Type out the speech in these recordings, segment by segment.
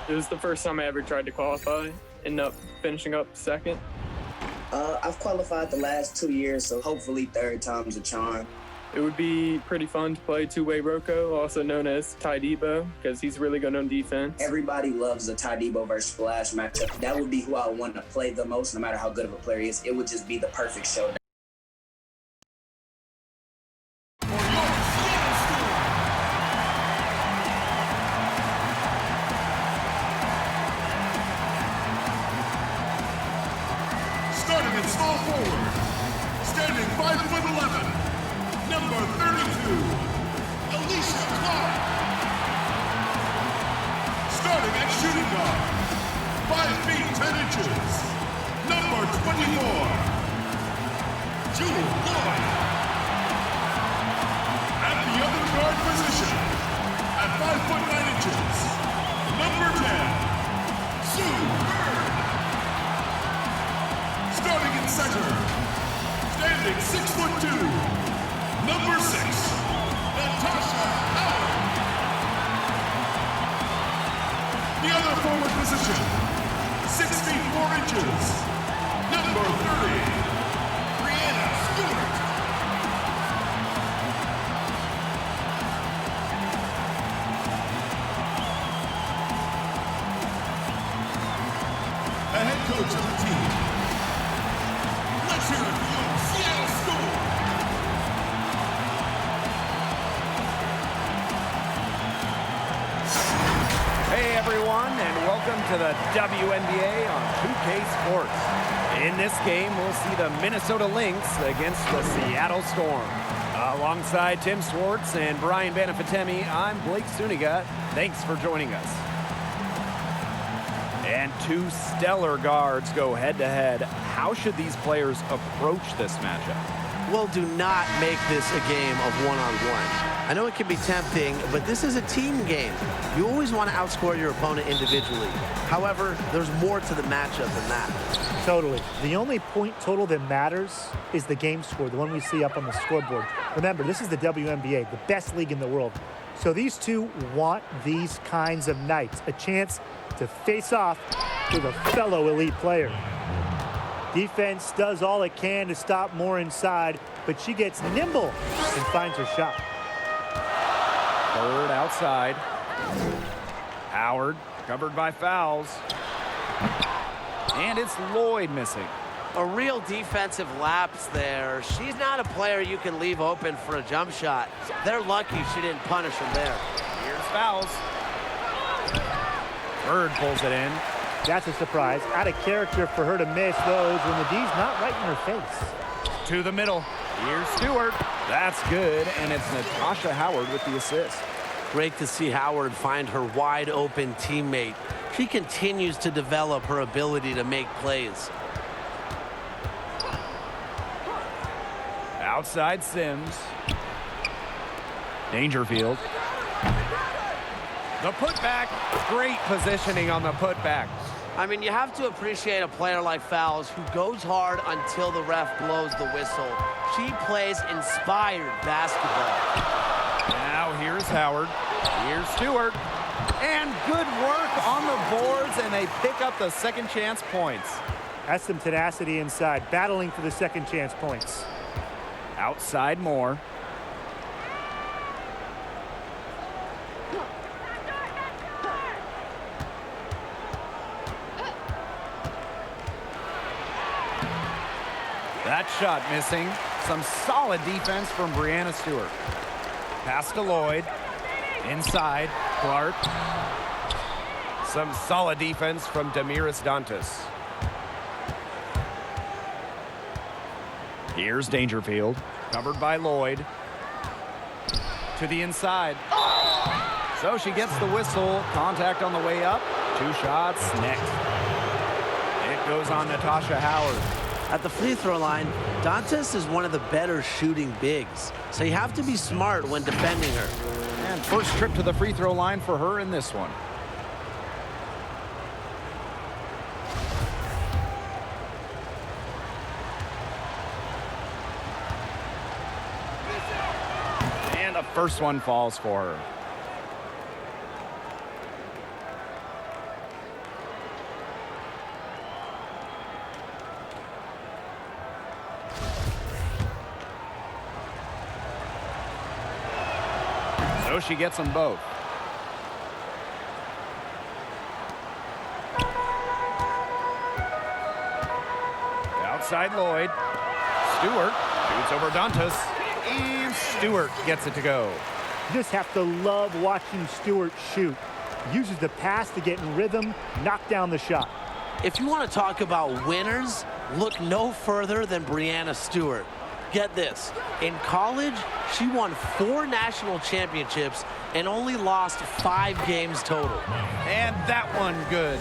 It was the first time I ever tried to qualify, ended up finishing up second. I've qualified the last 2 years, so hopefully third time's a charm. It would be pretty fun to play two-way Rocco, also known as Ty Debo, because he's really good on defense. Everybody loves a Ty Debo versus Splash matchup. That would be who I would want to play the most, no matter how good of a player he is. It would just be the perfect showdown. Starting at small forward, standing 5'11", number 32, Alicia Clark. Starting at shooting guard, 5 feet 10 inches, number 24, Jewel Lloyd. At the other guard position, at 5'9" number 10, Sue Bird. Starting in center, standing 6'2", number 6, Natasha Howard. The other forward position, 6 feet 4 inches, number 30, Brianna Stewart. The head coach of the team. Let's hear it for your Seattle Storm. Hey everyone, and welcome to the WNBA on 2K Sports. In this game, we'll see the Minnesota Lynx against the Seattle Storm. Alongside Tim Swartz and Brian Banafitemi, I'm Blake Suniga. Thanks for joining us. And two stellar guards go head-to-head. How should these players approach this matchup? Well, do not make this a game of one-on-one. I know it can be tempting, but this is a team game. You always want to outscore your opponent individually. However, there's more to the matchup than that. Totally. The only point total that matters is the game score, the one we see up on the scoreboard. Remember, this is the WNBA, the best league in the world. So these two want these kinds of nights, a chance to face off with a fellow elite player. Defense does all it can to stop Moore inside, but she gets nimble and finds her shot. Third outside. Howard covered by fouls. And it's Lloyd missing. A real defensive lapse there. She's not a player you can leave open for a jump shot. They're lucky she didn't punish him there. Here's fouls. Bird pulls it in. That's a surprise. Out of character for her to miss those when the D's not right in her face. To the middle. Here's Stewart. That's good, and it's Natasha Howard with the assist. Great to see Howard find her wide open teammate. She continues to develop her ability to make plays. Outside Sims. Dangerfield. The putback. Great positioning on the putback. I mean, you have to appreciate a player like Fowles who goes hard until the ref blows the whistle. She plays inspired basketball. Now here's Howard. Here's Stewart. And good work on the boards, and they pick up the second chance points. That's some tenacity inside, battling for the second chance points. Outside Moore. That shot missing. Some solid defense from Brianna Stewart. Pass to Lloyd. Inside, Clark. Some solid defense from Damiris Dantas. Here's Dangerfield. Covered by Lloyd. To the inside. So she gets the whistle. Contact on the way up. Two shots next. It goes on Natasha Howard. At the free throw line, Dantas is one of the better shooting bigs, so you have to be smart when defending her. And first trip to the free throw line for her in this one. And the first one falls for her. So she gets them both. Outside Lloyd. Stewart shoots over Dantas. And Stewart gets it to go. You just have to love watching Stewart shoot. Uses the pass to get in rhythm, knock down the shot. If you want to talk about winners, look no further than Breanna Stewart. Get this, in college, she won 4 national championships and only lost 5 games total. And that one good.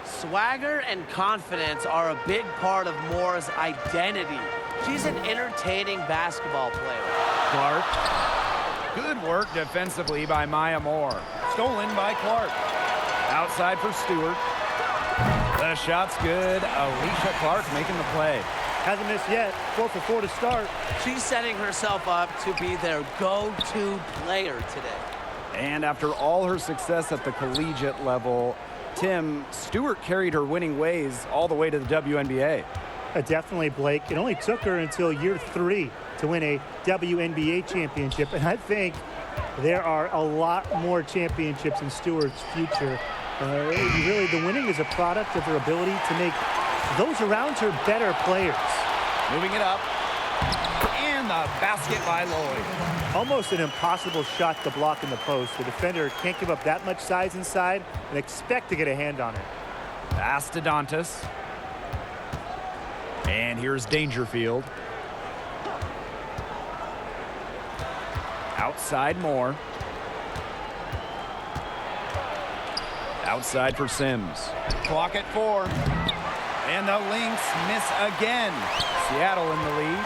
Swagger and confidence are a big part of Moore's identity. She's an entertaining basketball player. Clark. Good work defensively by Maya Moore. Stolen by Clark. Outside for Stewart. The shot's good. Alicia Clark making the play. Hasn't missed yet. 4 for 4 to start. She's setting herself up to be their go-to player today. And after all her success at the collegiate level, Tim, Stewart carried her winning ways all the way to the WNBA. Definitely, Blake. It only took her until year 3 to win a WNBA championship, and I think there are a lot more championships in Stewart's future. Really, the winning is a product of her ability to make those around her better players. Moving it up. And the basket by Lloyd. Almost an impossible shot to block in the post. The defender can't give up that much size inside and expect to get a hand on it. Pass to Dantas. And here's Dangerfield. Outside Moore. Outside for Sims. Clock at 4. And the Lynx miss again. Seattle in the lead.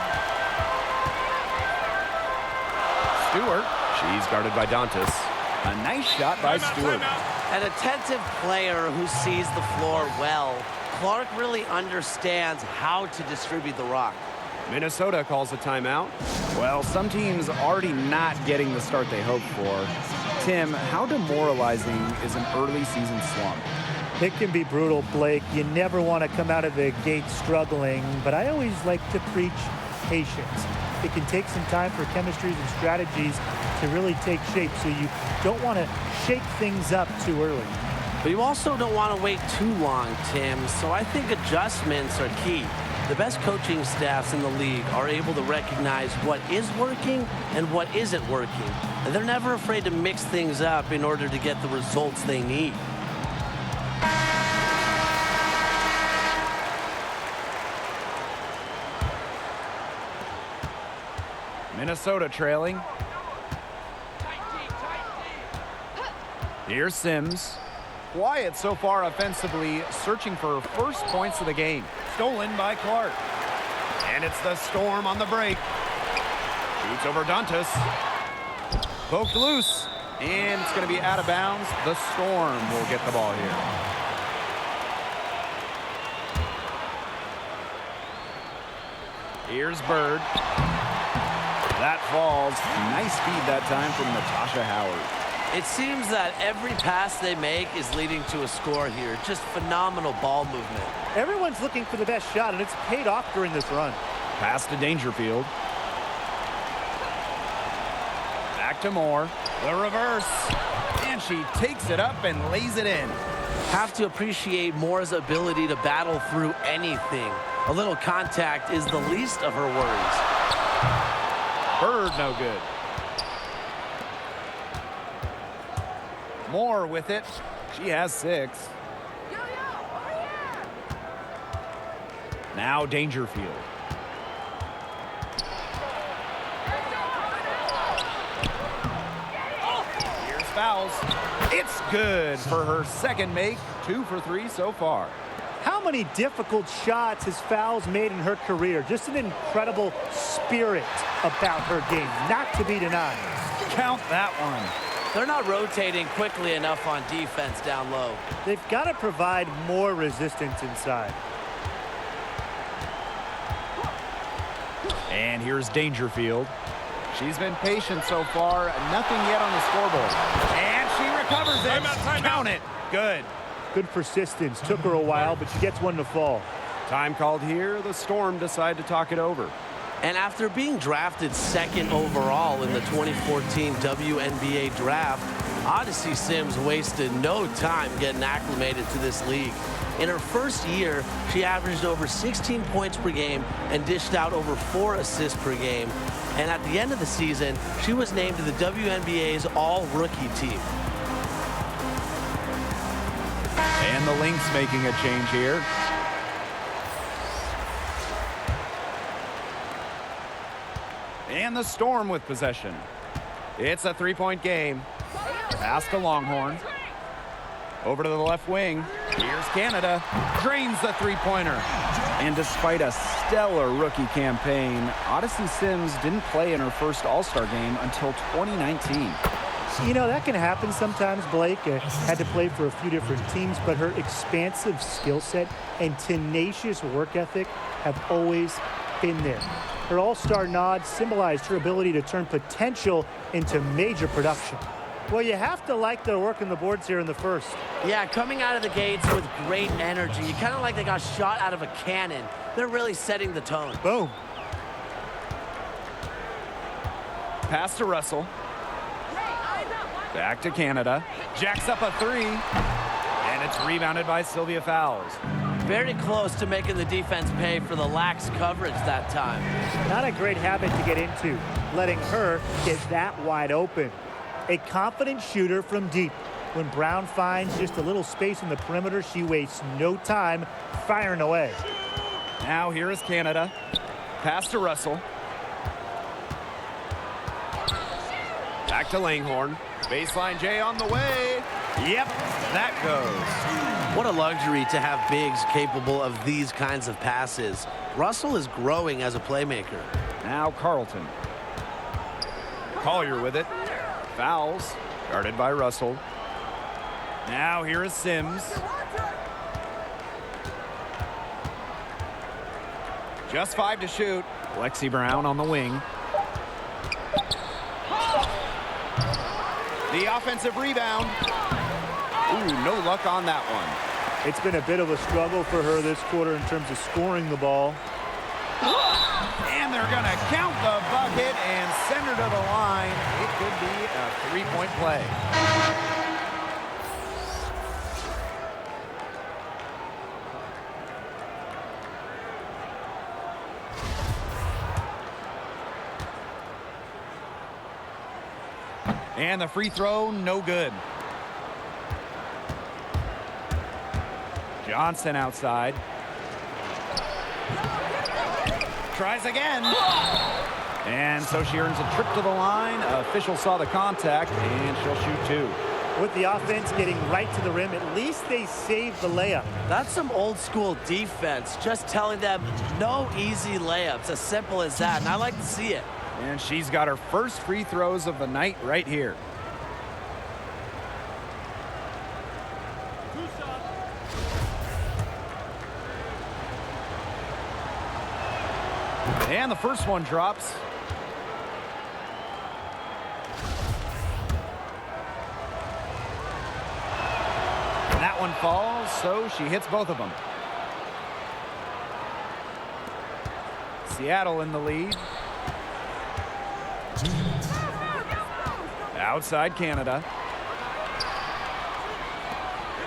Stewart. She's guarded by Dantas. A nice shot by Stewart. An attentive player who sees the floor well. Clark really understands how to distribute the rock. Minnesota calls a timeout. Well, some teams already not getting the start they hoped for. Tim, how demoralizing is an early season slump? It can be brutal, Blake. You never want to come out of the gate struggling, but I always like to preach patience. It can take some time for chemistries and strategies to really take shape, so you don't want to shake things up too early. But you also don't want to wait too long, Tim, so I think adjustments are key. The best coaching staffs in the league are able to recognize what is working and what isn't working. And they're never afraid to mix things up in order to get the results they need. Minnesota trailing. Here's Sims. Quiet so far offensively, searching for first points of the game. Stolen by Clark. And it's the Storm on the break. Shoots over Dantas. Poked loose. And it's going to be out of bounds. The Storm will get the ball here. Here's Bird. That falls. Nice feed that time from Natasha Howard. It seems that every pass they make is leading to a score here. Just phenomenal ball movement. Everyone's looking for the best shot, and it's paid off during this run. Pass to Dangerfield. Back to Moore. The reverse. And she takes it up and lays it in. Have to appreciate Moore's ability to battle through anything. A little contact is the least of her worries. Bird no good. Moore with it. She has 6. Now Dangerfield. Here's fouls. It's good for her second make. 2 for 3 so far. How many difficult shots has Fowles made in her career? Just an incredible spirit about her game, not to be denied. Count that one. They're not rotating quickly enough on defense down low. They've got to provide more resistance inside. And here's Dangerfield. She's been patient so far. Nothing yet on the scoreboard. And she recovers it. Count it. Good. Good persistence. Took her a while, but she gets one to fall. Time called here. The Storm decide to talk it over. And after being drafted 2nd overall in the 2014 WNBA draft, Odyssey Sims wasted no time getting acclimated to this league. In her first year, she averaged over 16 points per game and dished out over 4 assists per game. And at the end of the season, she was named to the WNBA's All-Rookie team. And the Lynx making a change here. And the Storm with possession. It's a 3-point game. Pass to Longhorn. Over to the left wing. Here's Canada. Drains the three-pointer. And despite a stellar rookie campaign, Odyssey Sims didn't play in her first All-Star game until 2019. You know, that can happen sometimes, Blake. Had to play for a few different teams, but her expansive skill set and tenacious work ethic have always been there. Her All-Star nod symbolized her ability to turn potential into major production. Well, you have to like their work on the boards here in the first. Yeah, coming out of the gates with great energy. Kind of like they got shot out of a cannon. They're really setting the tone. Boom. Pass to Russell. Back to Canada. Jacks up a three. And it's rebounded by Sylvia Fowles. Very close to making the defense pay for the lax coverage that time. Not a great habit to get into, letting her get that wide open. A confident shooter from deep. When Brown finds just a little space in the perimeter, she wastes no time firing away. Now here is Canada. Pass to Russell. Back to Langhorn. Baseline J on the way. Yep, that goes. What a luxury to have bigs capable of these kinds of passes. Russell is growing as a playmaker. Now Carlton. Collier with it. Fouls. Guarded by Russell. Now here is Sims. Just 5 to shoot. Lexi Brown on the wing. The offensive rebound. Ooh, no luck on that one. It's been a bit of a struggle for her this quarter in terms of scoring the ball. And they're going to count the bucket and send her to the line. It could be a 3-point play. And the free throw, no good. Johnson outside. Tries again. And so she earns a trip to the line. Official saw the contact, and she'll shoot 2. With the offense getting right to the rim, at least they saved the layup. That's some old school defense. Just telling them no easy layups. As simple as that. And I like to see it. And she's got her first free throws of the night right here. And the first one drops. And that one falls, so she hits both of them. Seattle in the lead. Outside Canada.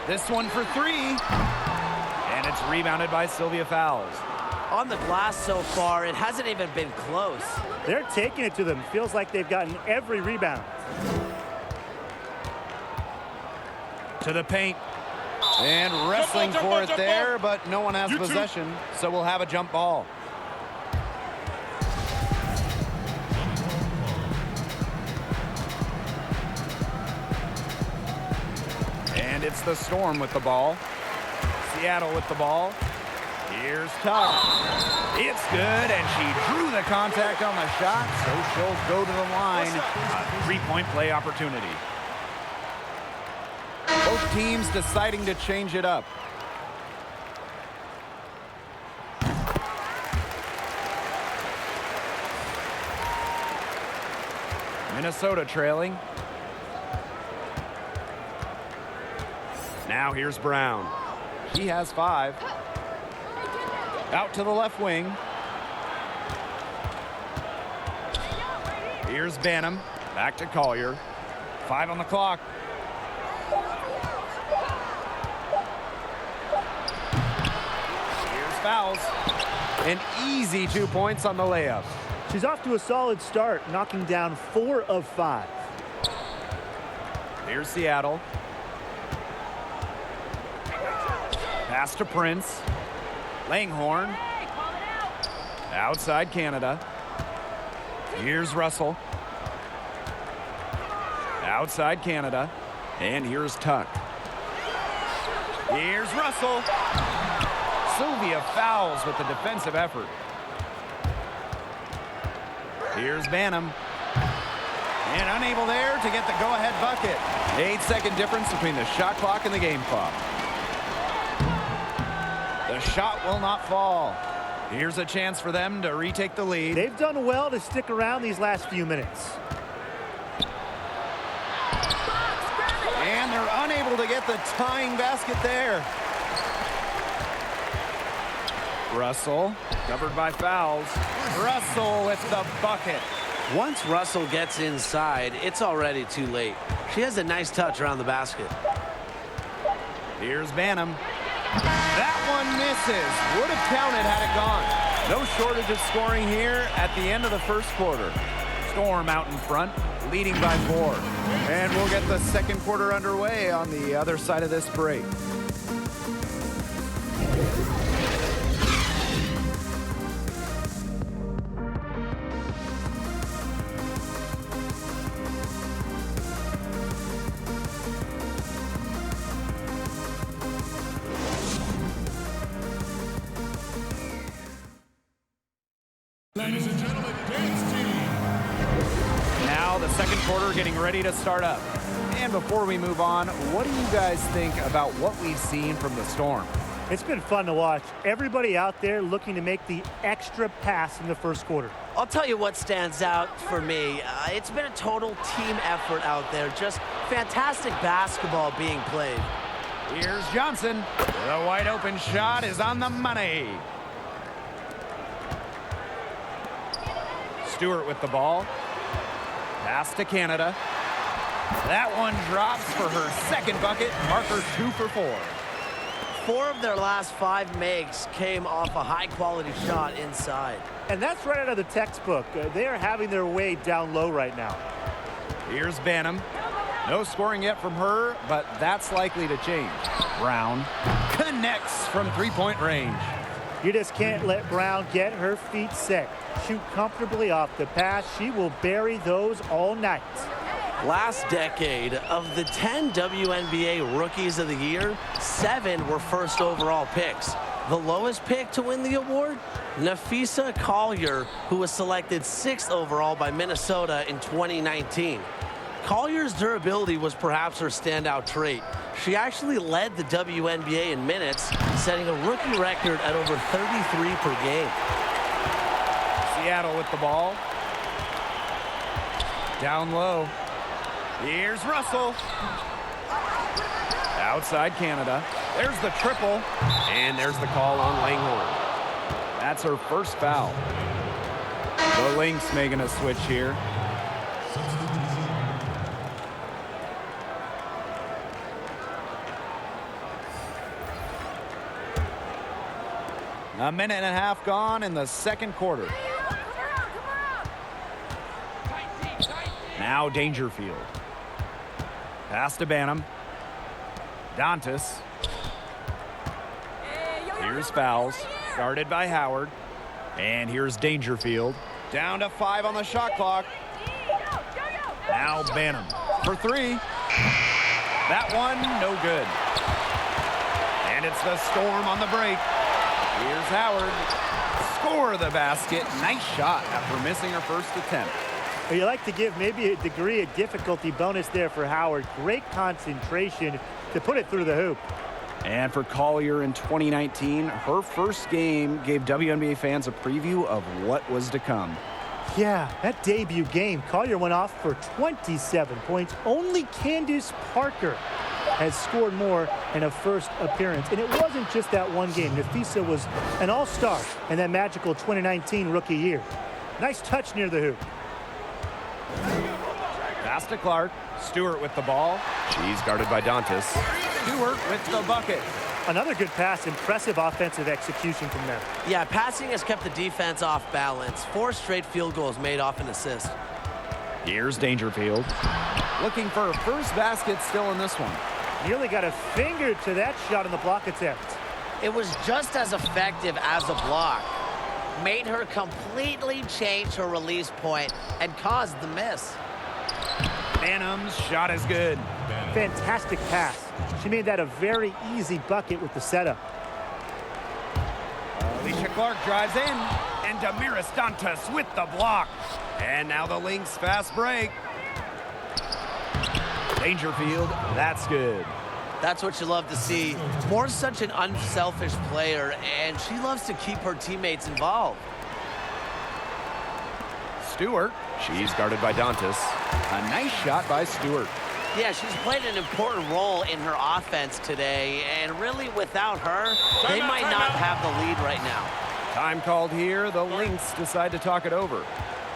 This one for 3. And it's rebounded by Sylvia Fowles. On the glass so far, it hasn't even been close. They're taking it to them. Feels like they've gotten every rebound. To the paint. And wrestling for it there, but no one has possession, so we'll have a jump ball. And it's the Storm with the ball. Seattle with the ball. Here's Tuck. It's good, and she drew the contact on the shot, so she'll go to the line. A 3-point play opportunity. Both teams deciding to change it up. Minnesota trailing. Now here's Brown. She has 5. Out to the left wing. Here's Banham. Back to Collier. 5 on the clock. Here's fouls. An easy 2 points on the layup. She's off to a solid start, knocking down 4 of 5. Here's Seattle. Pass to Prince. Langhorn. Outside Canada. Here's Russell. Outside Canada. And here's Tuck. Here's Russell. Sylvia fouls with the defensive effort. Here's Banham. And unable there to get the go-ahead bucket. 8-second difference between the shot clock and the game clock. The shot will not fall. Here's a chance for them to retake the lead. They've done well to stick around these last few minutes. And they're unable to get the tying basket there. Russell, covered by fouls. Russell with the bucket. Once Russell gets inside, it's already too late. She has a nice touch around the basket. Here's Banham. That one misses. Would have counted had it gone. No shortage of scoring here at the end of the first quarter. Storm out in front, leading by 4. And we'll get the second quarter underway on the other side of this break. Ladies and gentlemen, dance team. Now the second quarter getting ready to start up. And before we move on, what do you guys think about what we've seen from the Storm? It's been fun to watch. Everybody out there looking to make the extra pass in the first quarter. I'll tell you what stands out for me. It's been a total team effort out there. Just fantastic basketball being played. Here's Johnson. The wide open shot is on the money. Stewart with the ball. Pass to Canada. That one drops for her second bucket. Marker 2 for 4. 4 of their last 5 makes came off a high-quality shot inside. And that's right out of the textbook. They are having their way down low right now. Here's Banham. No scoring yet from her, but that's likely to change. Brown connects from three-point range. You just can't let Brown get her feet set. Shoot comfortably off the pass. She will bury those all night. Last decade, of the 10 WNBA Rookies of the Year, 7 were first overall picks. The lowest pick to win the award? Nafisa Collier, who was selected 6th overall by Minnesota in 2019. Collier's durability was perhaps her standout trait. She actually led the WNBA in minutes, setting a rookie record at over 33 per game. Seattle with the ball. Down low. Here's Russell. Outside Canada. There's the triple. And there's the call on Langhorn. That's her first foul. The Lynx making a switch here. A minute and a half gone in the second quarter. Now Dangerfield. Pass to Banham. Dantas. Here's fouls. Started by Howard. And here's Dangerfield. Down to 5 on the shot clock. Now Banham for 3. That one, no good. And it's the Storm on the break. Here's Howard. Score the basket. Nice shot after missing her first attempt. You like to give maybe a degree of difficulty bonus there for Howard. Great concentration to put it through the hoop. And for Collier in 2019, her first game gave WNBA fans a preview of what was to come. Yeah, that debut game, Collier went off for 27 points. Only Candace Parker has scored more in a first appearance. And it wasn't just that one game. Nafisa was an all-star in that magical 2019 rookie year. Nice touch near the hoop. Pass to Clark. Stewart with the ball. She's guarded by Dantas. Stewart with the bucket. Another good pass. Impressive offensive execution from them. Yeah, passing has kept the defense off balance. 4 straight field goals made off an assist. Here's Dangerfield. Looking for a first basket still in this one. Nearly got a finger to that shot on the block attempt. It was just as effective as a block. Made her completely change her release point and caused the miss. Phantom's shot is good. Fantastic pass. She made that a very easy bucket with the setup. Alicia Clark drives in, and Damaris Dantas with the block. And now the Lynx fast break. Dangerfield, that's good. That's what you love to see. Moore's such an unselfish player, and she loves to keep her teammates involved. Stewart, she's guarded by Dantas. A nice shot by Stewart. Yeah, she's played an important role in her offense today, and really without her, they might not have the lead right now. Time called here. The Lynx decide to talk it over.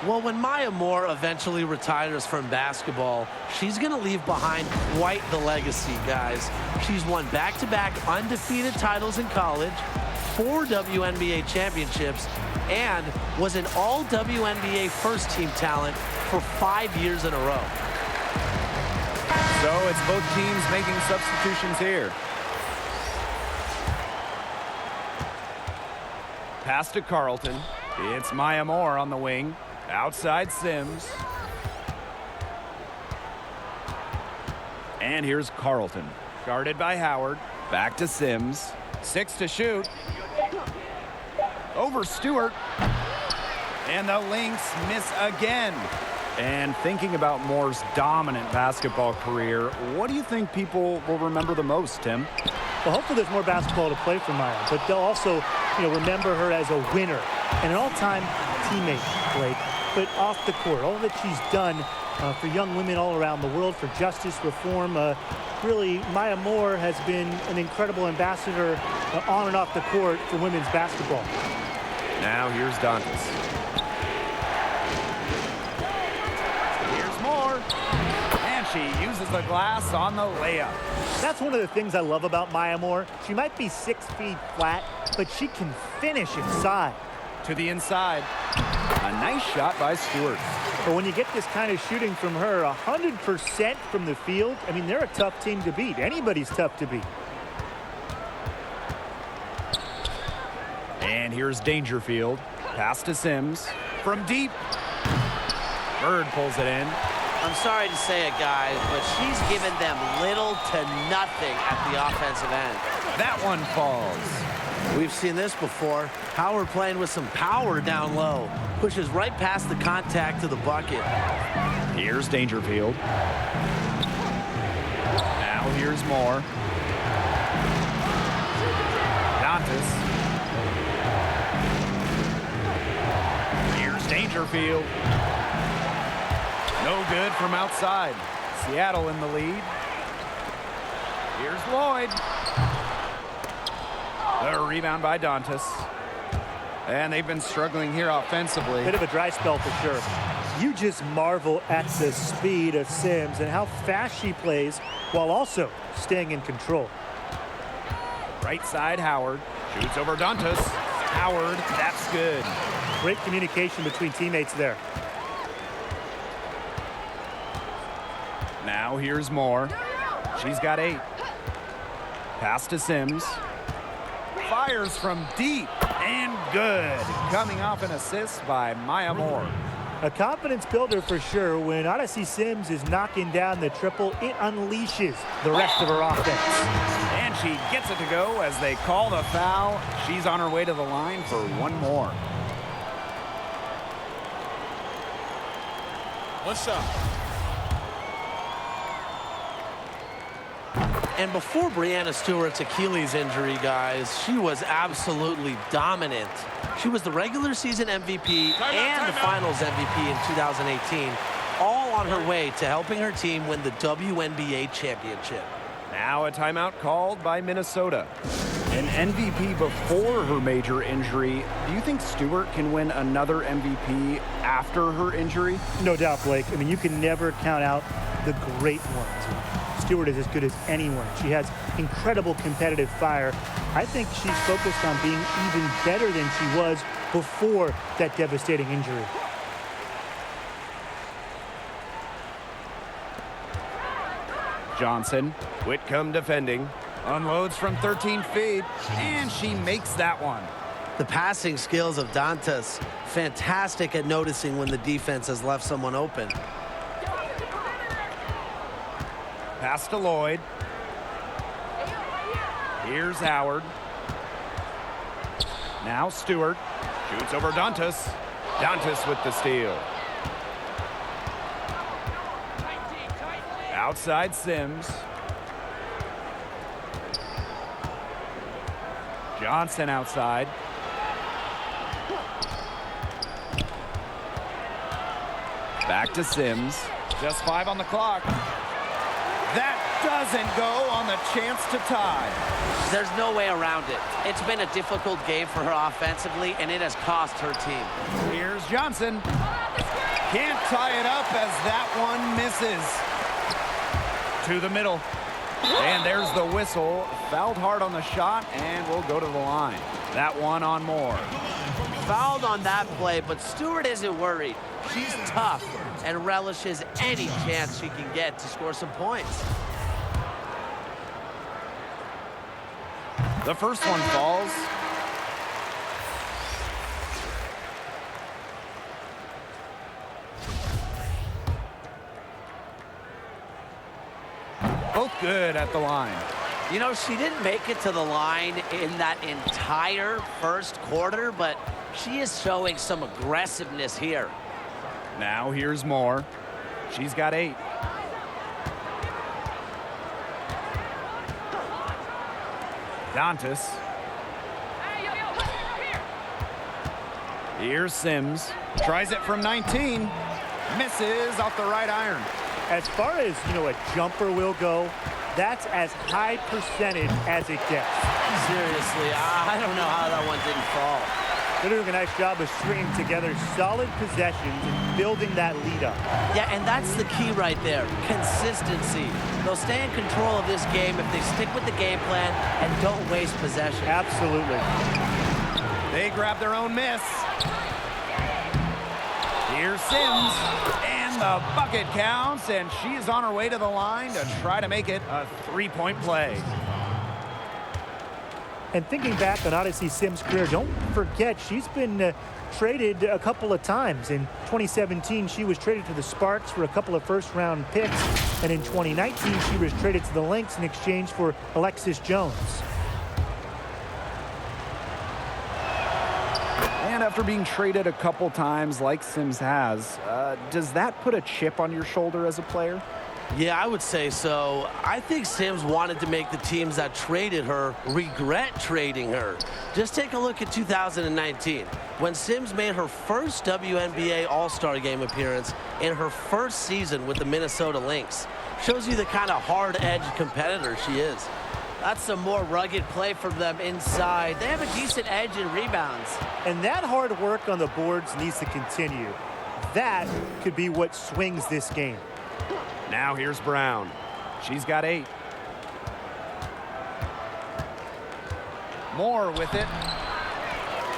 Well, when Maya Moore eventually retires from basketball, she's going to leave behind quite the legacy, guys. She's won back-to-back undefeated titles in college, 4 WNBA championships, and was an all-WNBA first-team talent for 5 years in a row. So it's both teams making substitutions here. Pass to Carlton. It's Maya Moore on the wing. Outside Sims. And here's Carlton. Guarded by Howard. Back to Sims. 6 to shoot. Over Stewart. And the Lynx miss again. And thinking about Moore's dominant basketball career, what do you think people will remember the most, Tim? Well, hopefully there's more basketball to play for Maya, but they'll also, remember her as a winner and an all-time teammate, Blake. But off the court, all that she's done for young women all around the world, for justice, reform, really, Maya Moore has been an incredible ambassador on and off the court for women's basketball. Now here's Dantas. And she uses the glass on the layup. That's one of the things I love about Maya Moore. She might be 6 feet flat, but she can finish inside. To the inside. A nice shot by Stewart. But when you get this kind of shooting from her, 100% from the field, I mean, they're a tough team to beat. Anybody's tough to beat. And here's Dangerfield. Pass to Sims. From deep. Bird pulls it in. I'm sorry to say it, guys, but she's given them little to nothing at the offensive end. That one falls. We've seen this before. Howard playing with some power down low. Pushes right past the contact to the bucket. Here's Dangerfield. Now here's Moore. Dantas. Here's Dangerfield. No good from outside. Seattle in the lead. Here's Lloyd. The rebound by Dantas. And they've been struggling here offensively. Bit of a dry spell for sure. You just marvel at the speed of Sims and how fast she plays while also staying in control. Right side, Howard. Shoots over Dantas. Howard, that's good. Great communication between teammates there. Now here's Moore. She's got 8. Pass to Sims. Fires from deep and good. Coming off an assist by Maya Moore. A confidence builder for sure. When Odyssey Sims is knocking down the triple, it unleashes the rest of her offense. And she gets it to go as they call the foul. She's on her way to the line for one more. What's up? And before Breanna Stewart's Achilles injury, guys, she was absolutely dominant. She was the regular season MVP and the finals MVP in 2018, all on her way to helping her team win the WNBA championship. Now a timeout called by Minnesota. An MVP before her major injury. Do you think Stewart can win another MVP after her injury? No doubt, Blake. I mean, you can never count out the great ones. Stewart is as good as anyone. She has incredible competitive fire. I think she's focused on being even better than she was before that devastating injury. Johnson, Whitcomb defending, unloads from 13 feet, and she makes that one. The passing skills of Dantas, fantastic at noticing when the defense has left someone open. Pass to Lloyd. Here's Howard. Now Stewart shoots over Dantas. Dantas with the steal. Outside Sims. Johnson outside. Back to Sims. Just 5 on the clock. That doesn't go on the chance to tie. There's no way around it. It's been a difficult game for her offensively, and it has cost her team. Here's Johnson. Can't tie it up as that one misses. To the middle. And there's the whistle. Fouled hard on the shot, and we'll go to the line. That one on Moore. Fouled on that play, but Stewart isn't worried. She's tough and relishes any chance she can get to score some points. The first one falls. Both good at the line. You know, she didn't make it to the line in that entire first quarter, but she is showing some aggressiveness here. Now here's Moore. She's got 8. Dantas. Here's Sims. Tries it from 19. Misses off the right iron. As far as, a jumper will go, that's as high percentage as it gets. Seriously, I don't know how that one didn't fall. They're doing a nice job of stringing together solid possessions and building that lead up. Yeah, and that's the key right there, consistency. They'll stay in control of this game if they stick with the game plan and don't waste possession. Absolutely. They grab their own miss. Here's Sims, and the bucket counts, and she is on her way to the line to try to make it a 3-point play. And thinking back on Odyssey Sims' career, don't forget she's been traded a couple of times. In 2017, she was traded to the Sparks for a couple of first-round picks, and in 2019, she was traded to the Lynx in exchange for Alexis Jones. And after being traded a couple times like Sims has, does that put a chip on your shoulder as a player? Yeah, I would say so. I think Sims wanted to make the teams that traded her regret trading her. Just take a look at 2019, when Sims made her first WNBA All-Star Game appearance in her first season with the Minnesota Lynx. Shows you the kind of hard-edged competitor she is. That's some more rugged play from them inside. They have a decent edge in rebounds. And that hard work on the boards needs to continue. That could be what swings this game. Now here's Brown. She's got 8. Moore with it.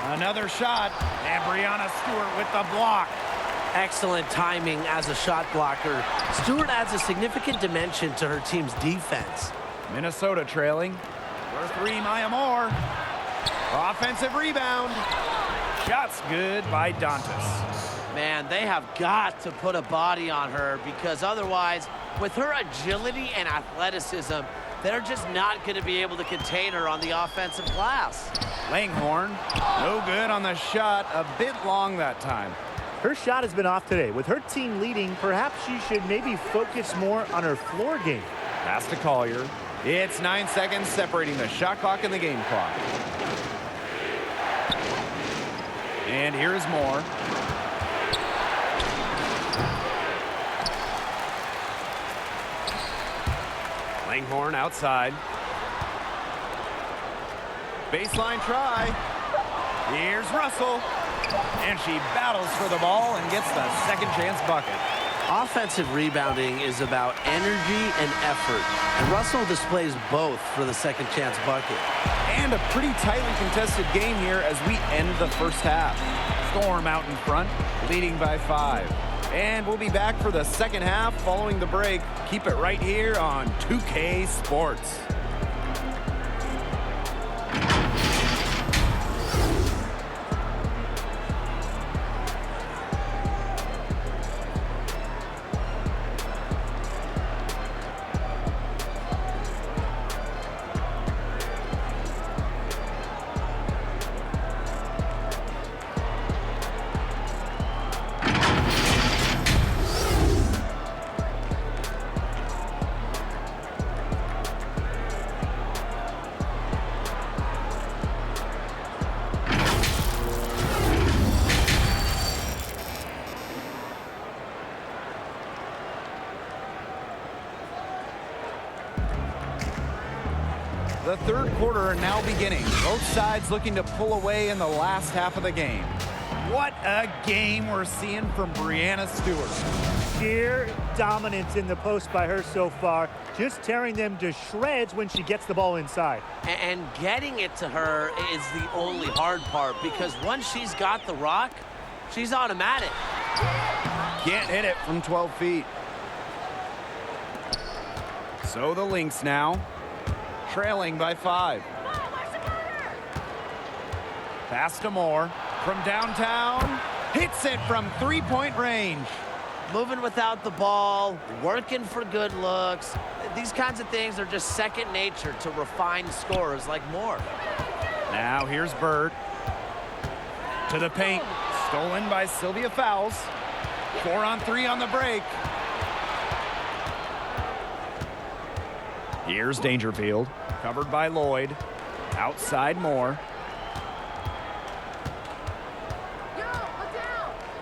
Another shot. And Brianna Stewart with the block. Excellent timing as a shot blocker. Stewart adds a significant dimension to her team's defense. Minnesota trailing. For 3, Maya Moore. Offensive rebound. Shot's good by Dantas. Man, they have got to put a body on her, because otherwise, with her agility and athleticism, they're just not going to be able to contain her on the offensive glass. Langhorn, no good on the shot, a bit long that time. Her shot has been off today. With her team leading, perhaps she should maybe focus more on her floor game. Pass to Collier. It's 9 seconds separating the shot clock and the game clock. And here's Moore. Langhorn outside. Baseline try. Here's Russell. And she battles for the ball and gets the second chance bucket. Offensive rebounding is about energy and effort, and Russell displays both for the second chance bucket. And a pretty tightly contested game here as we end the first half. Storm out in front, leading by 5. And we'll be back for the second half following the break. Keep it right here on 2K Sports. The third quarter now beginning. Both sides looking to pull away in the last half of the game. What a game we're seeing from Brianna Stewart. Sheer dominance in the post by her so far, just tearing them to shreds when she gets the ball inside. And getting it to her is the only hard part, because once she's got the rock, she's automatic. Can't hit it from 12 feet. So the Lynx now, trailing by 5. Pass to Moore from downtown. Hits it from three-point range. Moving without the ball, working for good looks. These kinds of things are just second nature to refined scorers like Moore. Now here's Bird. To the paint. Stolen by Sylvia Fowles. 4-on-3 on the break. Here's Dangerfield. Covered by Lloyd. Outside Moore.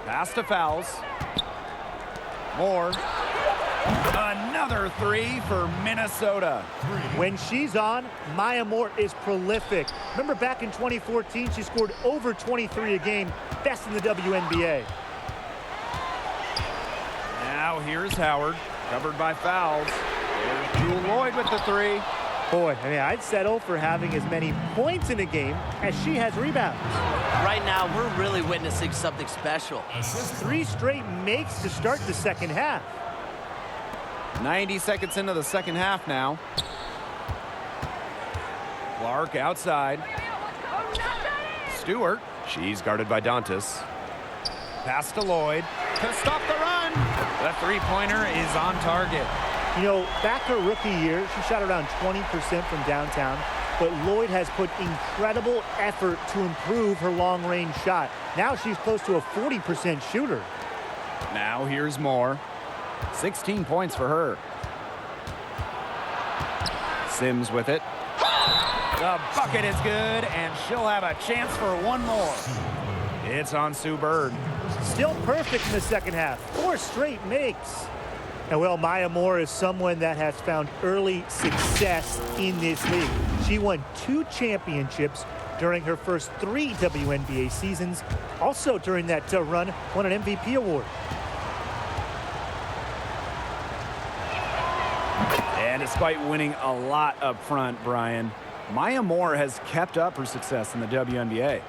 Pass to Fowles. Moore. Another 3 for Minnesota. When she's on, Maya Moore is prolific. Remember back in 2014, she scored over 23 a game, best in the WNBA. Now here's Howard, covered by Fowles. There's Jewel Lloyd with the 3. Boy, I mean, I'd settle for having as many points in a game as she has rebounds. Right now, we're really witnessing something special. 3 straight makes to start the second half. 90 seconds into the second half now. Clark outside. Stewart. She's guarded by Dantas. Pass to Lloyd to stop the run. The three-pointer is on target. You know, back her rookie year, she shot around 20% from downtown, but Lloyd has put incredible effort to improve her long-range shot. Now she's close to a 40% shooter. Now here's Moore. 16 points for her. Sims with it. The bucket is good, and she'll have a chance for one more. It's on Sue Bird. Still perfect in the second half. 4 straight makes. And well, Maya Moore is someone that has found early success in this league. She won 2 championships during her first 3 WNBA seasons. Also during that run, won an MVP award. And despite winning a lot up front, Brian, Maya Moore has kept up her success in the WNBA.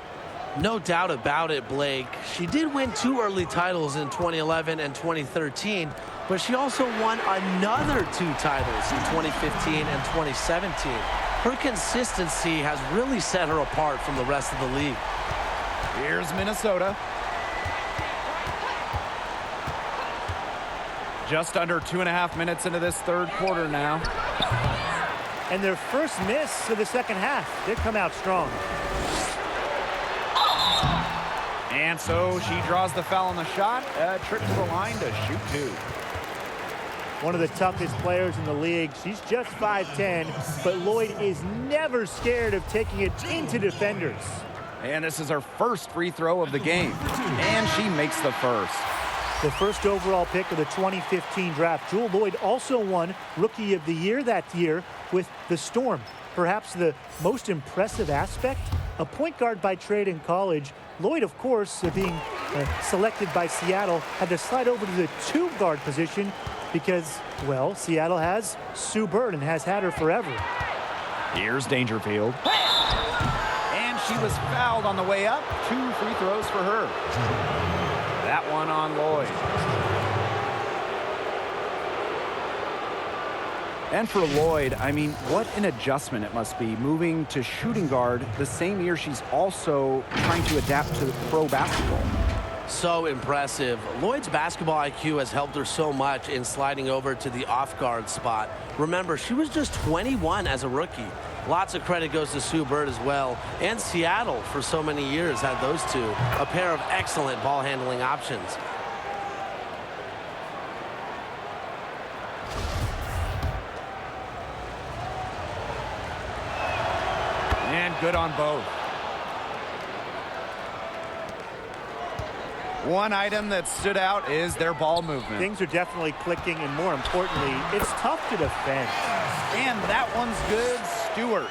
No doubt about it, Blake. She did win 2 early titles in 2011 and 2013, but she also won another 2 titles in 2015 and 2017. Her consistency has really set her apart from the rest of the league. Here's Minnesota. Just under 2.5 minutes into this third quarter now. And their first miss of the second half. They come out strong. And so she draws the foul on the shot. A trip to the line to shoot 2. One of the toughest players in the league. She's just 5'10", but Lloyd is never scared of taking it into defenders. And this is her first free throw of the game. And she makes the first. The first overall pick of the 2015 draft. Jewel Lloyd also won Rookie of the Year that year with the Storm. perhaps the most impressive aspect? A point guard by trade in college, Lloyd, of course, being selected by Seattle, had to slide over to the two-guard position because, well, Seattle has Sue Bird and has had her forever. Here's Dangerfield. And she was fouled on the way up. 2 free throws for her. That one on Lloyd. And for Lloyd, I mean, what an adjustment it must be moving to shooting guard the same year she's also trying to adapt to pro basketball. So impressive. Lloyd's basketball IQ has helped her so much in sliding over to the off-guard spot. Remember, she was just 21 as a rookie. Lots of credit goes to Sue Bird as well. And Seattle, for so many years, had those two. A pair of excellent ball-handling options. And good on both. One item that stood out is their ball movement. Things are definitely clicking, and more importantly, it's tough to defend. And that one's good. Stewart.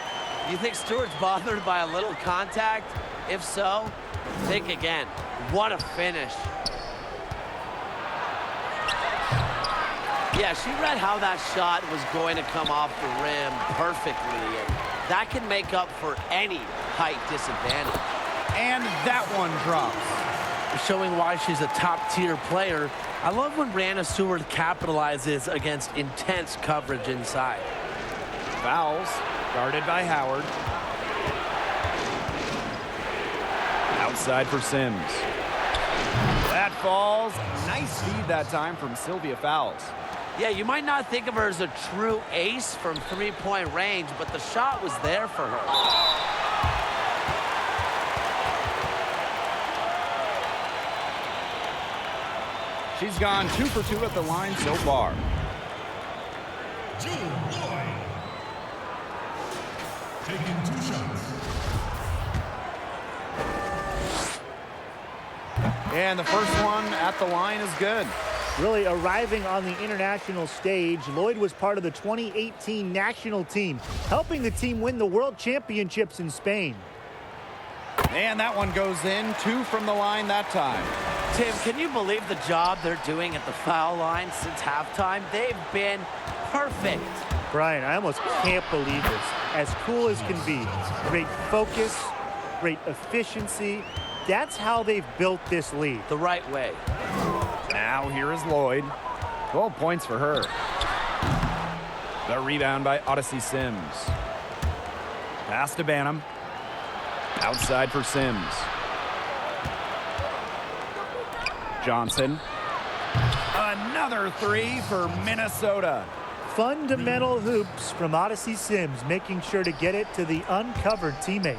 You think Stewart's bothered by a little contact? If so, think again. What a finish. Yeah, she read how that shot was going to come off the rim perfectly, and that can make up for any height disadvantage. And that one drops. Showing why she's a top-tier player. I love when Brianna Stewart capitalizes against intense coverage inside. Fouls, guarded by Howard. Outside for Sims. That falls. Nice feed that time from Sylvia Fowles. Yeah, you might not think of her as a true ace from three-point range, but the shot was there for her. She's gone 2 for 2 at the line so far. Jewel Lloyd. Taking 2 shots. And the first one at the line is good. Really arriving on the international stage, Lloyd was part of the 2018 national team, helping the team win the World Championships in Spain. And that one goes in. 2 from the line that time. Tim, can you believe the job they're doing at the foul line since halftime? They've been perfect. Brian, I almost can't believe this. As cool as can be. Great focus, great efficiency. That's how they've built this lead. The right way. Now here is Lloyd. 12 points for her. The rebound by Odyssey Sims. Pass to Banham. Outside for Sims. Johnson. Another 3 for Minnesota. Fundamental hoops from Odyssey Sims, making sure to get it to the uncovered teammate.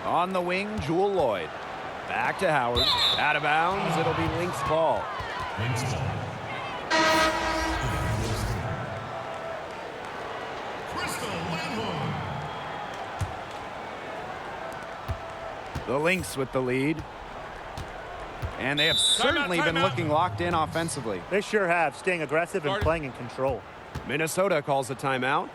On the wing, Jewel Lloyd. Back to Howard. Out of bounds. It'll be Lynx ball. Lynx ball. Crystal Lanholm. The Lynx with the lead. And they have certainly been looking locked in offensively. They sure have, staying aggressive and playing in control. Minnesota calls a timeout.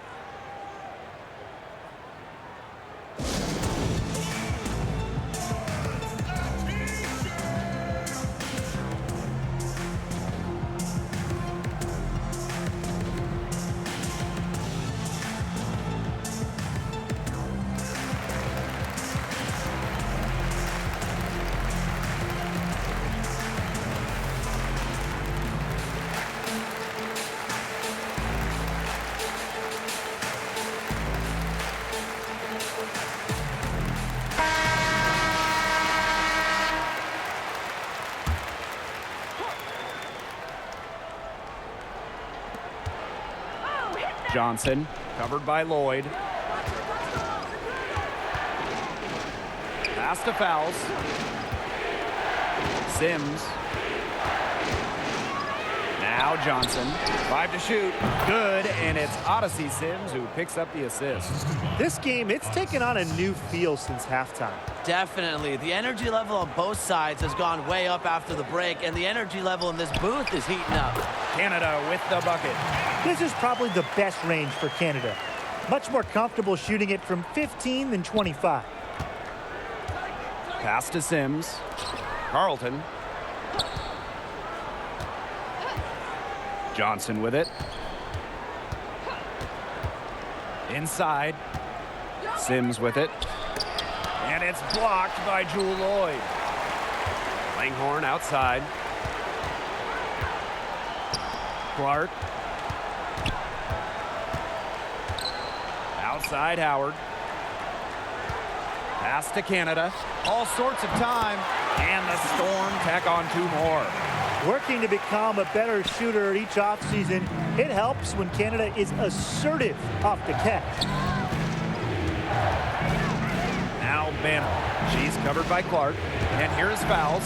Johnson, covered by Lloyd. Pass to Fowles. Sims. Now Johnson. 5 to shoot. Good, and it's Odyssey Sims who picks up the assist. This game, it's taken on a new feel since halftime. Definitely. The energy level on both sides has gone way up after the break, and the energy level in this booth is heating up. Canada with the bucket. This is probably the best range for Canada. Much more comfortable shooting it from 15 than 25. Pass to Sims. Carlton. Johnson with it. Inside. Sims with it. And it's blocked by Jewel Lloyd. Langhorne outside. Clark. Outside Howard. Pass to Canada. All sorts of time. And the Storm tack on 2 more. Working to become a better shooter each offseason, it helps when Canada is assertive off the catch. Now Banner. She's covered by Clark. And here's fouls.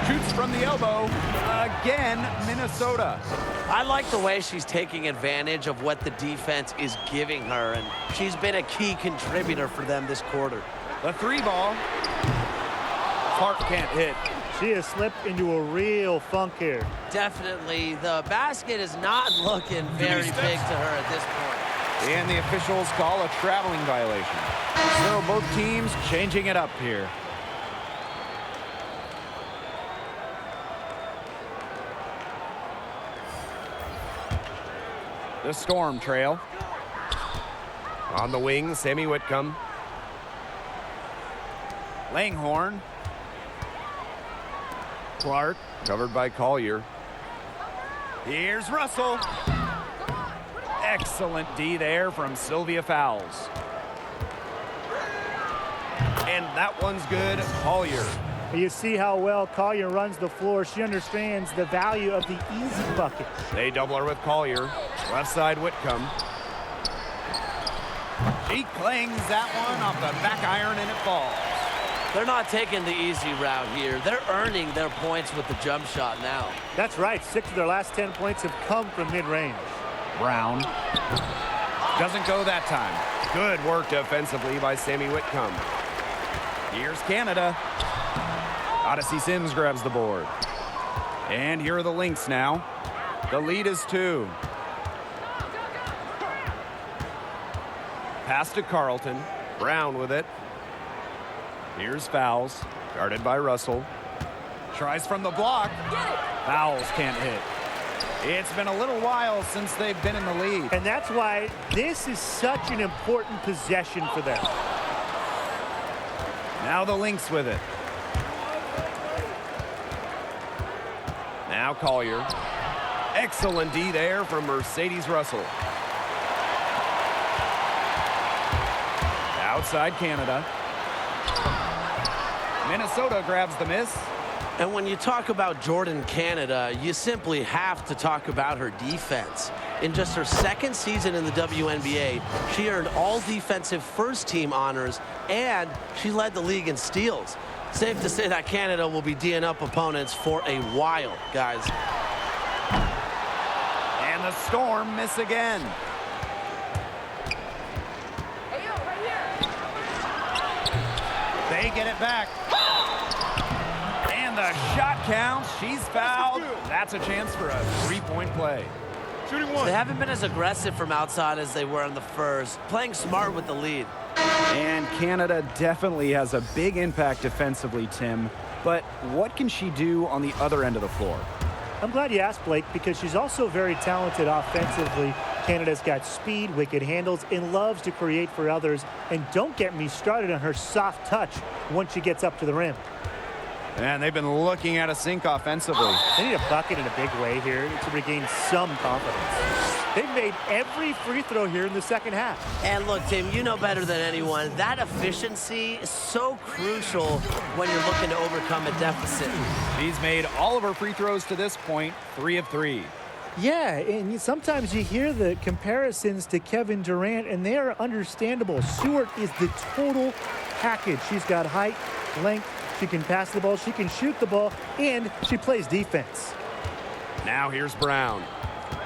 Shoots from the elbow. Again, Minnesota. I like the way she's taking advantage of what the defense is giving her, and she's been a key contributor for them this quarter. The 3 ball. Clark can't hit. She has slipped into a real funk here. Definitely. The basket is not looking very big to her at this point. And the officials call a traveling violation. So both teams changing it up here. The Storm trail. On the wing, Sammy Whitcomb. Langhorne. Clark, covered by Collier. Here's Russell. Excellent D there from Sylvia Fowles. And that one's good, Collier. You see how well Collier runs the floor. She understands the value of the easy bucket. They double her with Collier. Left side Whitcomb. She clings that one off the back iron and it falls. They're not taking the easy route here. They're earning their points with the jump shot now. That's right. 6 of their last 10 points have come from mid-range. Brown. Doesn't go that time. Good work defensively by Sammy Whitcomb. Here's Canada. Odyssey Sims grabs the board. And here are the Lynx now. The lead is 2. Pass to Carlton. Brown with it. Here's Fowles. Guarded by Russell. Tries from the block. Fowles can't hit. It's been a little while since they've been in the lead. And that's why this is such an important possession for them. Now the Lynx with it. Now Collier. Excellent D there from Mercedes Russell. Outside Canada. Minnesota grabs the miss. And when you talk about Jordan Canada, you simply have to talk about her defense. In just her 2nd season in the WNBA, she earned all defensive first team honors, and she led the league in steals. Safe to say that Canada will be D'ing up opponents for a while, guys. And the Storm miss again. They get it back. And the shot counts. She's fouled. That's a chance for a 3-point play. Shooting 1. They haven't been as aggressive from outside as they were in the first, playing smart with the lead. And Canada definitely has a big impact defensively, Tim. But what can she do on the other end of the floor? I'm glad you asked, Blake, because she's also very talented offensively. Canada's got speed, wicked handles, and loves to create for others. And don't get me started on her soft touch once she gets up to the rim. And they've been looking at a sink offensively. They need a bucket in a big way here to regain some confidence. They've made every free throw here in the second half. And look, Tim, you know better than anyone, that efficiency is so crucial when you're looking to overcome a deficit. She's made all of her free throws to this point, 3 of 3. Yeah, and sometimes you hear the comparisons to Kevin Durant, and they are understandable. Stewart is the total package. She's got height, length, she can pass the ball, she can shoot the ball, and she plays defense. Now here's Brown.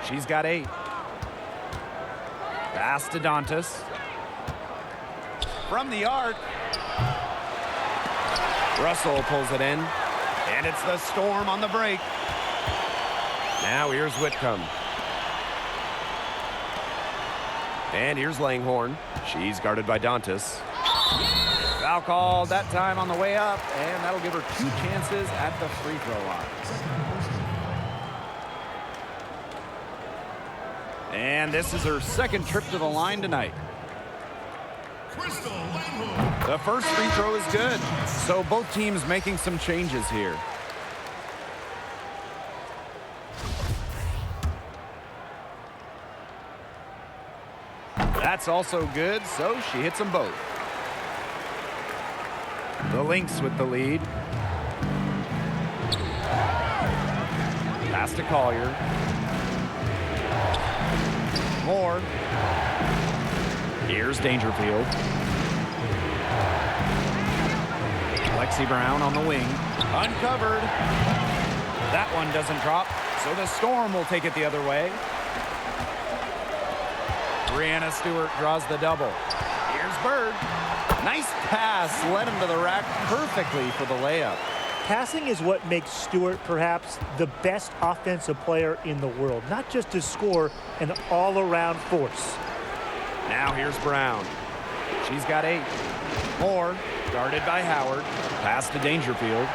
She's got 8. Pass to Dantas. From the arc. Russell pulls it in. And it's the Storm on the break. Now here's Whitcomb. And here's Langhorne. She's guarded by Dantas. Foul called that time on the way up, and that'll give her 2 chances at the free throw line. And this is her 2nd trip to the line tonight. The first free throw is good, so both teams making some changes here. That's also good, so she hits them both. The Lynx with the lead. Pass to Collier. Moore. Here's Dangerfield. Lexi Brown on the wing. Uncovered. That one doesn't drop, so the Storm will take it the other way. Brianna Stewart draws the double. Here's Bird. Nice pass, led him to the rack perfectly for the layup. Passing is what makes Stewart perhaps the best offensive player in the world, not just to score, an all-around force. Now here's Brown. She's got 8. Moore, guarded by Howard. Pass to Dangerfield.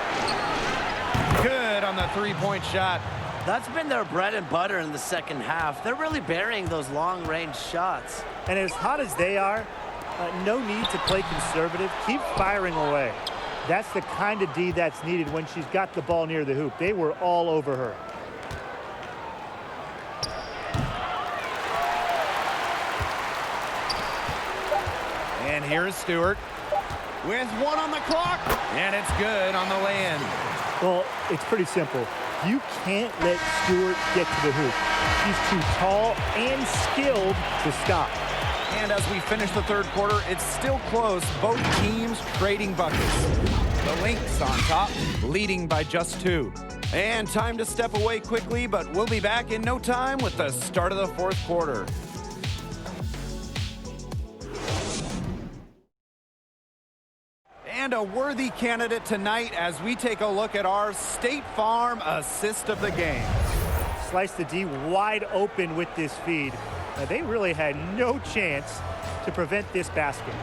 Good on the 3-point shot. That's been their bread and butter in the second half. They're really burying those long-range shots. And as hot as they are, no need to play conservative. Keep firing away. That's the kind of D that's needed when she's got the ball near the hoop. They were all over her. And here's Stewart with 1 on the clock. And it's good on the lay-in. Well, it's pretty simple. You can't let Stewart get to the hoop. She's too tall and skilled to stop. And as we finish the 3rd quarter, it's still close. Both teams trading buckets. The Lynx on top, leading by just 2. And time to step away quickly, but we'll be back in no time with the start of the 4th quarter. And a worthy candidate tonight as we take a look at our State Farm assist of the game. Slice the D wide open with this feed. They really had no chance to prevent this basket.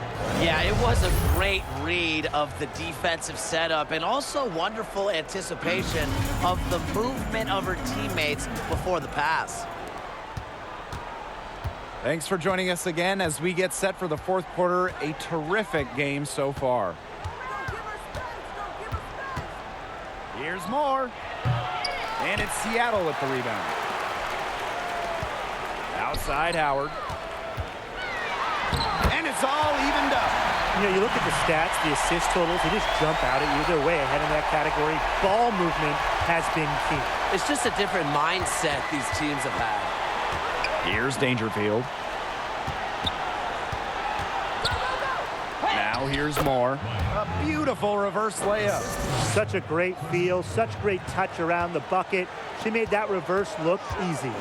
Yeah, it was a great read of the defensive setup and also wonderful anticipation of the movement of her teammates before the pass. Thanks for joining us again as we get set for the 4th quarter. A terrific game so far. Here's Moore. And it's Seattle with the rebound. Outside Howard. And it's all evened up. You know, you look at the stats, the assist totals, they just jump out at you. They're way ahead in that category. Ball movement has been key. It's just a different mindset these teams have had. Here's Dangerfield. Now here's Moore. A beautiful reverse layup. Such a great feel, such great touch around the bucket. She made that reverse look easy.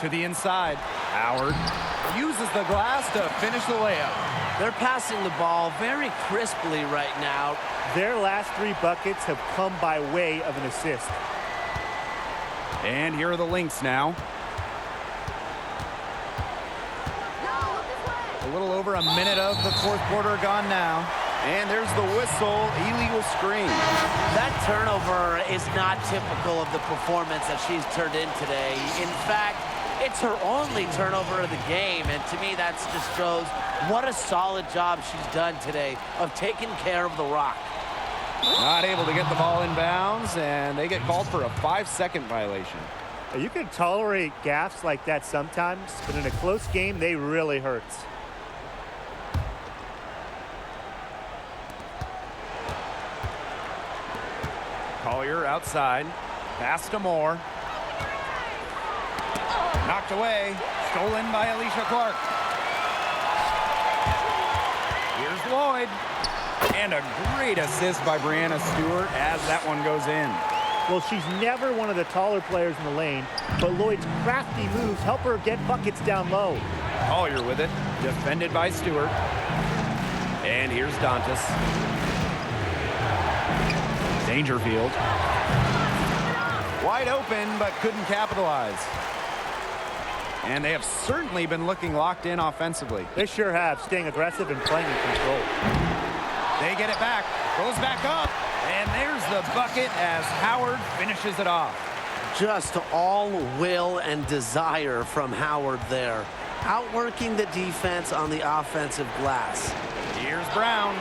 To the inside. Howard uses the glass to finish the layup. They're passing the ball very crisply right now. Their last 3 buckets have come by way of an assist. And here are the Lynx now. A little over a minute of the 4th quarter gone now. And there's the whistle, illegal screen. That turnover is not typical of the performance that she's turned in today. In fact, it's her only turnover of the game, and to me that just shows what a solid job she's done today of taking care of the rock. Not able to get the ball in bounds, and they get called for a 5-second violation. You can tolerate gaffes like that sometimes, but in a close game, they really hurt. Collier outside. Pass to Moore. Knocked away. Stolen by Alicia Clark. Here's Lloyd. And a great assist by Brianna Stewart as that one goes in. Well, she's never one of the taller players in the lane, but Lloyd's crafty moves help her get buckets down low. Collier with it. Defended by Stewart. And here's Dantas. Dangerfield. Wide open, but couldn't capitalize. And they have certainly been looking locked in offensively. They sure have, staying aggressive and playing in control. They get it back, goes back up, and there's the bucket as Howard finishes it off. Just all will and desire from Howard there. Outworking the defense on the offensive glass. Here's Brown.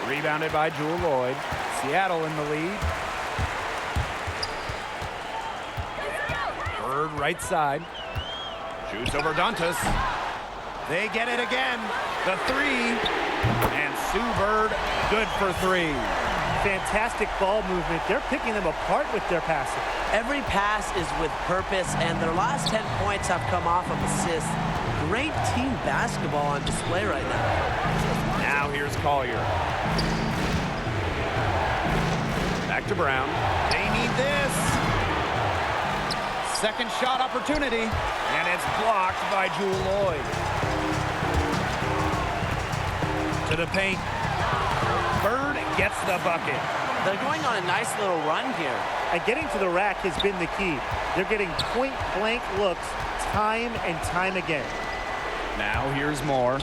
Rebounded by Jewel Lloyd. Seattle in the lead. Bird right side. Shoots over Dantas. They get it again. The three. And Sue Bird, good for three. Fantastic ball movement. They're picking them apart with their passing. Every pass is with purpose, and their last 10 points have come off of assists. Great team basketball on display right now. Now here's Collier. Back to Brown. They need this. Second shot opportunity, and it's blocked by Jewel Lloyd. To the paint. Bird gets the bucket. They're going on a nice little run here. And getting to the rack has been the key. They're getting point-blank looks time and time again. Now here's Moore.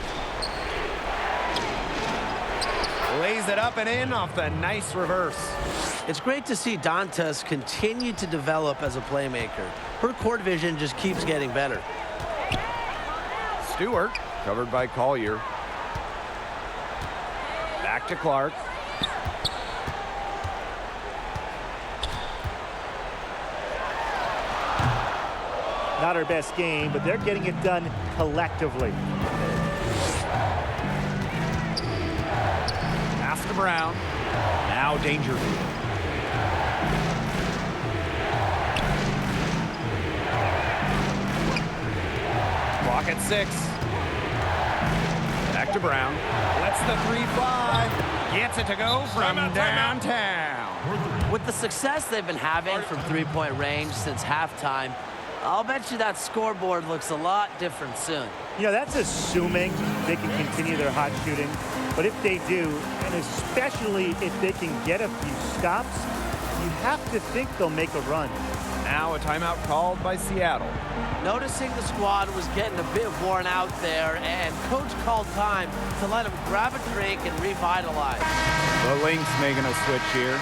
Lays it up and in off the nice reverse. It's great to see Dantas continue to develop as a playmaker. Her court vision just keeps getting better. Stewart, covered by Collier. Back to Clark. Not her best game, but they're getting it done collectively. Pass to Brown. Now Dangerfield. Clock at 6. Back to Brown. Lets the 3 fly. Gets it to go from downtown. With the success they've been having from three-point range since halftime, I'll bet you that scoreboard looks a lot different soon. You know, that's assuming they can continue their hot shooting. But if they do, and especially if they can get a few stops, you have to think they'll make a run. Now a timeout called by Seattle. Noticing the squad was getting a bit worn out there, and coach called time to let them grab a drink and revitalize. The Lynx making a switch here.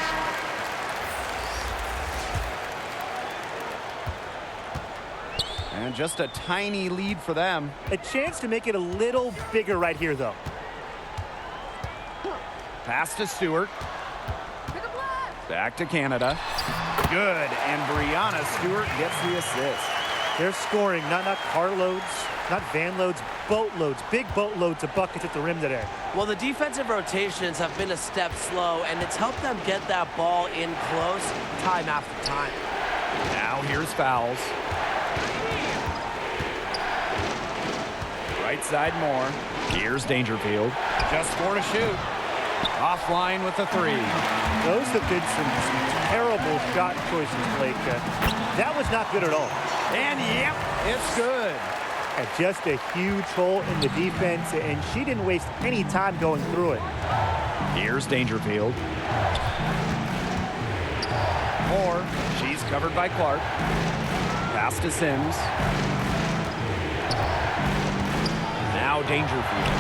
And just a tiny lead for them. A chance to make it a little bigger right here, though. Pass to Stewart. Back to Canada. Good, and Brianna Stewart gets the assist. They're scoring, not carloads, not van loads, boatloads, big boatloads of buckets at the rim today. Well, the defensive rotations have been a step slow, and it's helped them get that ball in close time after time. Now here's fouls. Right side Moore. Here's Dangerfield. Just 4 to shoot. Offline with the 3. Those have been some terrible shot choices, Blake. That was not good at all. And yep, it's good. And just a huge hole in the defense, and she didn't waste any time going through it. Here's Dangerfield. Moore. She's covered by Clark. Pass to Sims. Now Dangerfield.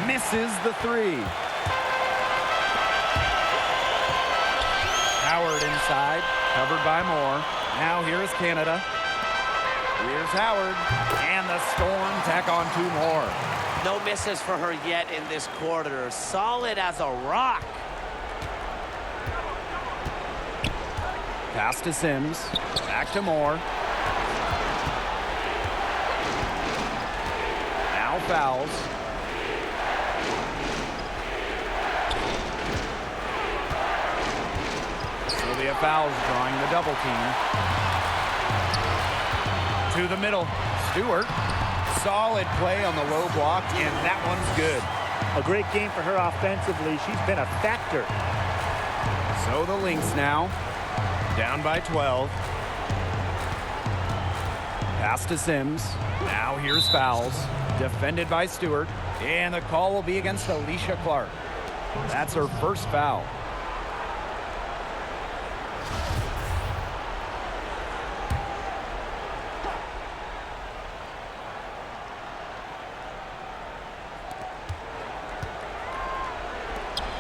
Misses the 3. Howard inside, covered by Moore. Now here's Canada. Here's Howard, and the Storm tack on 2 more. No misses for her yet in this quarter. Solid as a rock. Pass to Sims, back to Moore. Now fouls. Sylvia Fowles drawing the double team. To the middle. Stewart. Solid play on the low block, and that one's good. A great game for her offensively. She's been a factor. So the Lynx now, down by 12. Pass to Sims. Now here's fouls. Defended by Stewart. And the call will be against Alicia Clark. That's her first foul.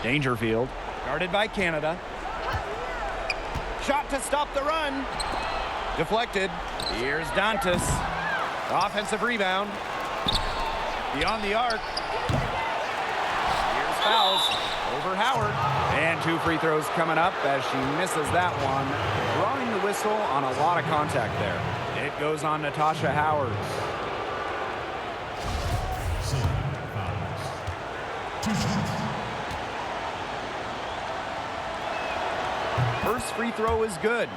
Dangerfield, guarded by Canada. Shot to stop the run. Deflected. Here's Dantas. Offensive rebound. Beyond the arc. Here's fouls over Howard. And 2 free throws coming up as she misses that one. Drawing the whistle on a lot of contact there. It goes on Natasha Howard. 7 fouls. 2 shots. First free throw is good.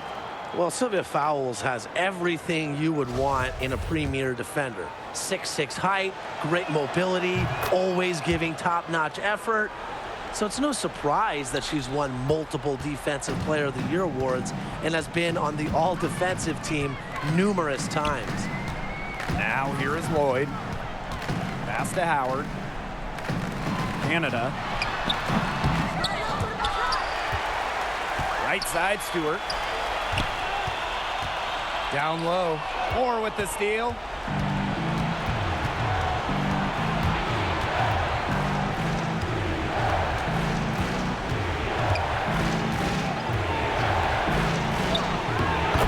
Well, Sylvia Fowles has everything you would want in a premier defender. 6'6" height, great mobility, always giving top-notch effort. So it's no surprise that she's won multiple Defensive Player of the Year awards and has been on the all-defensive team numerous times. Now here is Lloyd. Pass to Howard. Canada. Right side, Stewart. Down low. Moore with the steal.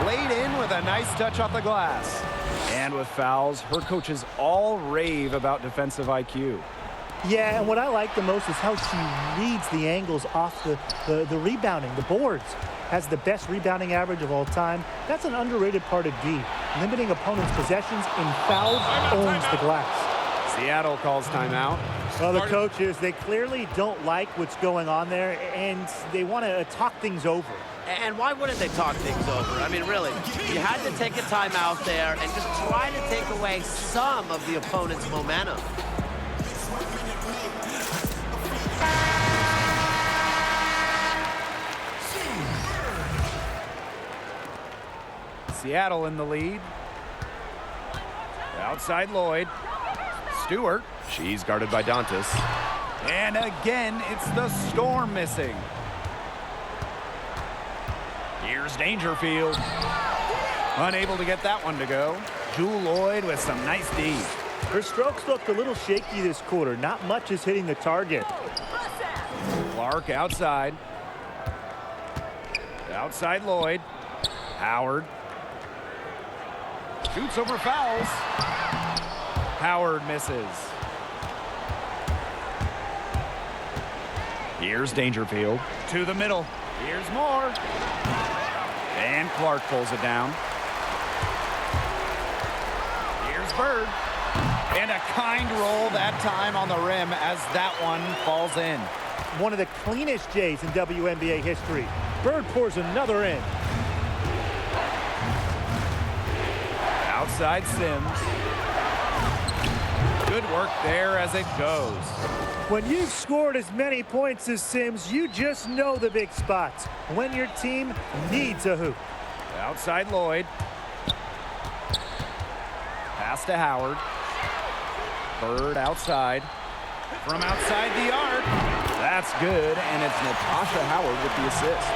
Laid in with a nice touch off the glass. And with fouls, her coaches all rave about defensive IQ. Yeah, and what I like the most is how she reads the angles off the rebounding, the boards. Has the best rebounding average of all time. That's an underrated part of D. Limiting opponents' possessions and fouls owns the glass. Seattle calls timeout. Well, the coaches, they clearly don't like what's going on there, and they want to talk things over. And why wouldn't they talk things over? I mean, really, you had to take a timeout there and just try to take away some of the opponent's momentum. Seattle in the lead. Outside Lloyd. Stewart. She's guarded by Dantas. And again, it's the Storm missing. Here's Dangerfield. Unable to get that one to go. Jewel Lloyd with some nice D. Her strokes looked a little shaky this quarter. Not much is hitting the target. Clark outside. Outside Lloyd. Howard. Shoots over fouls. Howard misses. Here's Dangerfield. To the middle. Here's Moore. And Clark pulls it down. Here's Bird. And a kind roll that time on the rim as that one falls in. One of the cleanest J's in WNBA history. Bird pours another in. Outside Sims. Good work there as it goes. When you've scored as many points as Sims, you just know the big spots. When your team needs a hoop. Outside Lloyd. Pass to Howard. Bird outside. From outside the arc. That's good, and it's Natasha Howard with the assist.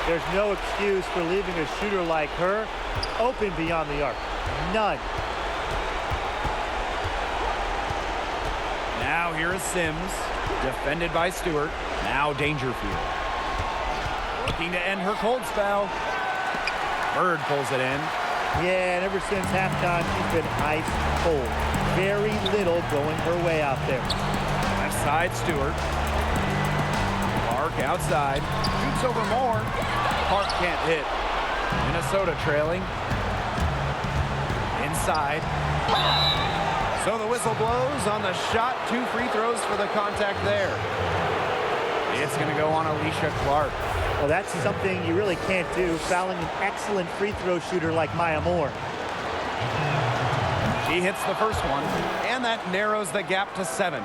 There's no excuse for leaving a shooter like her open beyond the arc. None. Now here is Sims, defended by Stewart. Now Dangerfield. Looking to end her cold spell. Bird pulls it in. Yeah, and ever since halftime, she's been ice cold. Very little going her way out there. Left side, Stewart. Clark outside. Shoots over Moore. Clark can't hit. Minnesota trailing. Inside. So the whistle blows on the shot. 2 free throws for the contact there. It's going to go on Alicia Clark. Well, that's something you really can't do, fouling an excellent free throw shooter like Maya Moore. She hits the first one, and that narrows the gap to 7.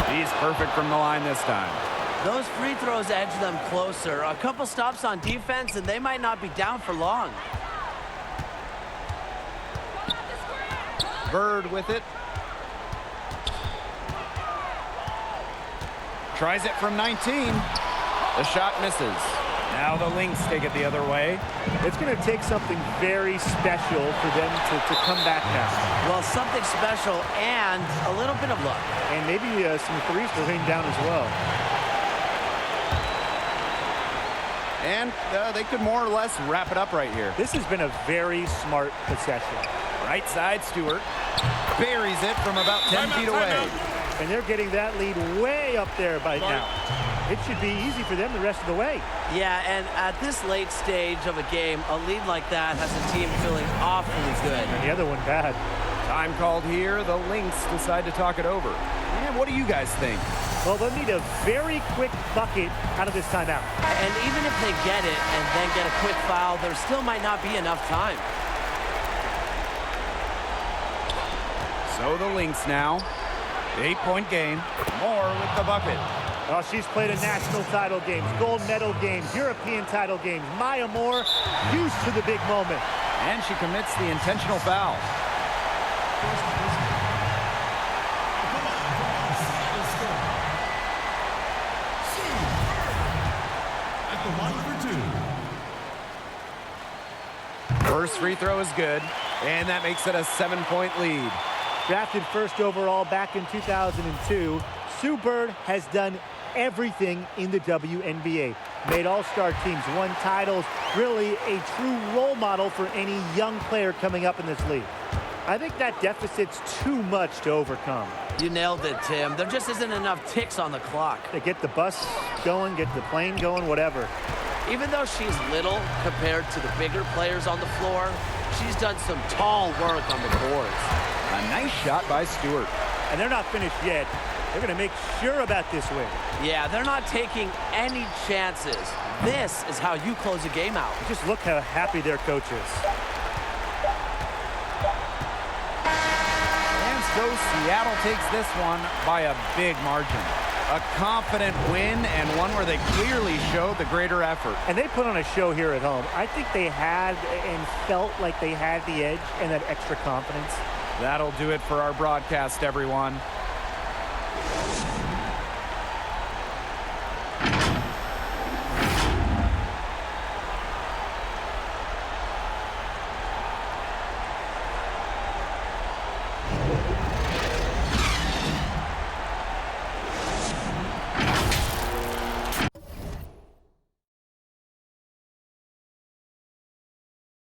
She's perfect from the line this time. Those free throws edge them closer. A couple stops on defense, and they might not be down for long. Bird with it. Tries it from 19. The shot misses. Now the Lynx take it the other way. It's going to take something very special for them to come back now. Well, something special and a little bit of luck. And maybe some threes to rain down as well. And they could more or less wrap it up right here. This has been a very smart possession. Right side, Stewart buries it from about 10 feet away. And they're getting that lead way up there by now. It should be easy for them the rest of the way. Yeah, and at this late stage of a game, a lead like that has a team feeling awfully good. And the other one bad. Time called here. The Lynx decide to talk it over. And what do you guys think? Well, they'll need a very quick bucket out of this timeout. And even if they get it and then get a quick foul, there still might not be enough time. So the Lynx now. 8-point game. Moore with the bucket. Oh, she's played in national title games, gold medal games, European title games. Maya Moore, used to the big moment. And she commits the intentional foul. At the line for 2. First free throw is good. And that makes it a 7-point lead. Drafted first overall back in 2002, Sue Bird has done everything in the WNBA. Made all-star teams, won titles, really a true role model for any young player coming up in this league. I think that deficit's too much to overcome. You nailed it, Tim. There just isn't enough ticks on the clock. They get the bus going, get the plane going, whatever. Even though she's little compared to the bigger players on the floor, she's done some tall work on the boards. A nice shot by Stewart. And they're not finished yet. They're going to make sure about this win. Yeah, they're not taking any chances. This is how you close a game out. Just look how happy their coach is. And so Seattle takes this one by a big margin. A confident win and one where they clearly showed the greater effort. And they put on a show here at home. I think they had and felt like they had the edge and that extra confidence. That'll do it for our broadcast, everyone.